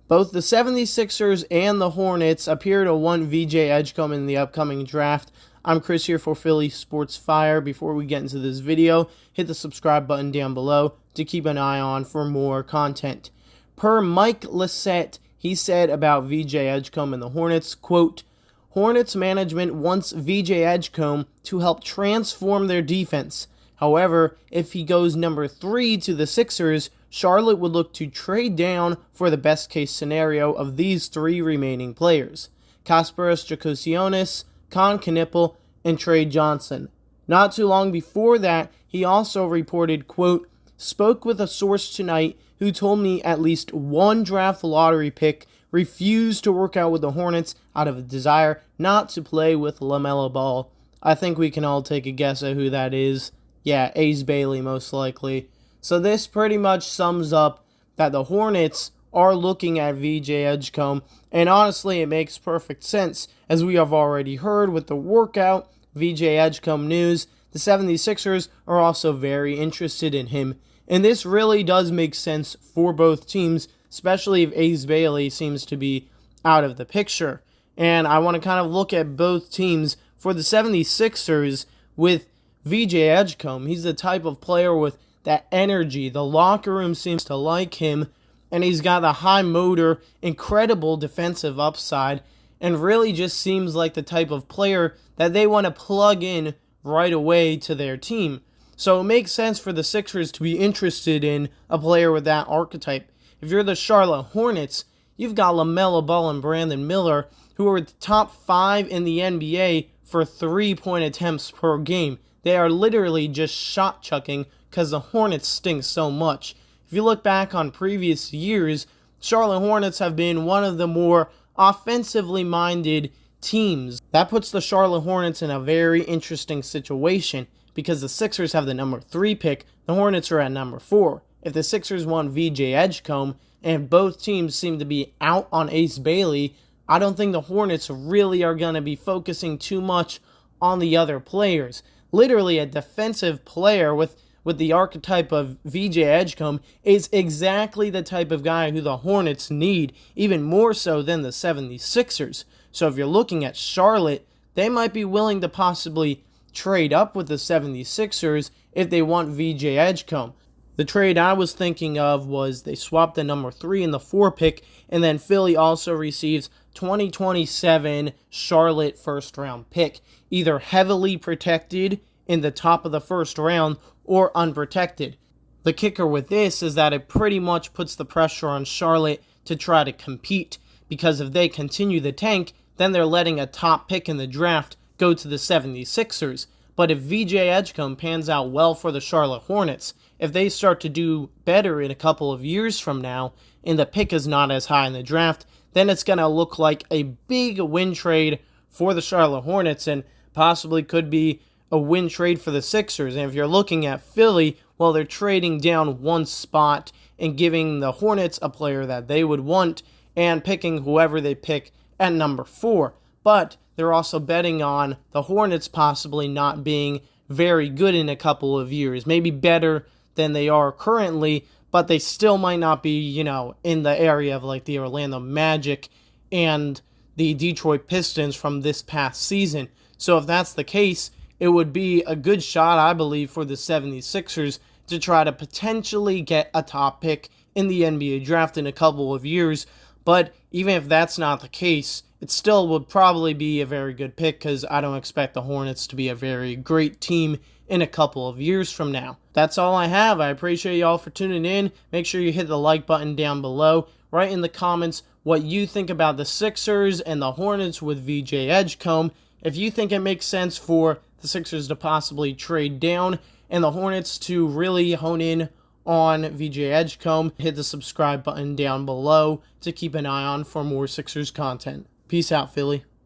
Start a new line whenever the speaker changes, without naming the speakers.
Both the 76ers and the Hornets appear to want VJ Edgecombe in the upcoming draft. I'm Chris here for Philly Sports Fire. Before we get into this video, hit the subscribe button down below to keep an eye on for more content. Per Mike Lissette, he said about VJ Edgecombe and the Hornets, quote, "Hornets management wants VJ Edgecombe to help transform their defense. However, if he goes number 3 to the Sixers, Charlotte would look to trade down for the best case scenario of these 3 remaining players: Kasparas Jakosionis, Con Knippel, and Trey Johnson." Not too long before that, he also reported, quote, "Spoke with a source tonight who told me at least one draft lottery pick refused to work out with the Hornets out of a desire not to play with LaMelo Ball." I think we can all take a guess at who that is. Yeah, Ace Bailey most likely. So this pretty much sums up that the Hornets are looking at VJ Edgecombe, and honestly it makes perfect sense, as we have already heard with the workout VJ Edgecombe news. The 76ers are also very interested in him, and this really does make sense for both teams, especially if Ace Bailey seems to be out of the picture. And I want to kind of look at both teams. For the 76ers, with VJ Edgecombe, he's the type of player with that energy. The locker room seems to like him, and he's got the high motor, incredible defensive upside, and really just seems like the type of player that they want to plug in right away to their team. So it makes sense for the Sixers to be interested in a player with that archetype. If you're the Charlotte Hornets, you've got LaMelo Ball and Brandon Miller, who are the top 5 in the NBA for 3-point attempts per game. They are literally just shot chucking because the Hornets stink so much. If you look back on previous years, Charlotte Hornets have been one of the more offensively minded teams. That puts the Charlotte Hornets in a very interesting situation because the Sixers have the number 3 pick, the Hornets are at number 4. If the Sixers want VJ Edgecombe and both teams seem to be out on Ace Bailey, I don't think the Hornets really are going to be focusing too much on the other players. Literally, a defensive player with the archetype of VJ Edgecombe is exactly the type of guy who the Hornets need, even more so than the 76ers. So if you're looking at Charlotte, they might be willing to possibly trade up with the 76ers if they want VJ Edgecombe. The trade I was thinking of was they swap the number 3 and the 4 pick, and then Philly also receives 2027 Charlotte first-round pick, either heavily protected in the top of the first round or unprotected. The kicker with this is that it pretty much puts the pressure on Charlotte to try to compete, because if they continue the tank, then they're letting a top pick in the draft go to the 76ers. But if VJ Edgecombe pans out well for the Charlotte Hornets, if they start to do better in a couple of years from now, and the pick is not as high in the draft, then it's going to look like a big win trade for the Charlotte Hornets, and possibly could be a win trade for the Sixers. And if you're looking at Philly, well, they're trading down one spot and giving the Hornets a player that they would want and picking whoever they pick at number 4. But they're also betting on the Hornets possibly not being very good in a couple of years. Maybe better than they are currently, but they still might not be, in the area of like the Orlando Magic and the Detroit Pistons from this past season. So if that's the case, it would be a good shot, I believe, for the 76ers to try to potentially get a top pick in the NBA draft in a couple of years. But even if that's not the case, it still would probably be a very good pick, because I don't expect the Hornets to be a very great team in a couple of years from now. That's all I have. I appreciate y'all for tuning in. Make sure you hit the like button down below. Write in the comments what you think about the Sixers and the Hornets with VJ Edgecombe. If you think it makes sense for the Sixers to possibly trade down and the Hornets to really hone in on VJ Edgecombe, hit the subscribe button down below to keep an eye on for more Sixers content. Peace out, Philly.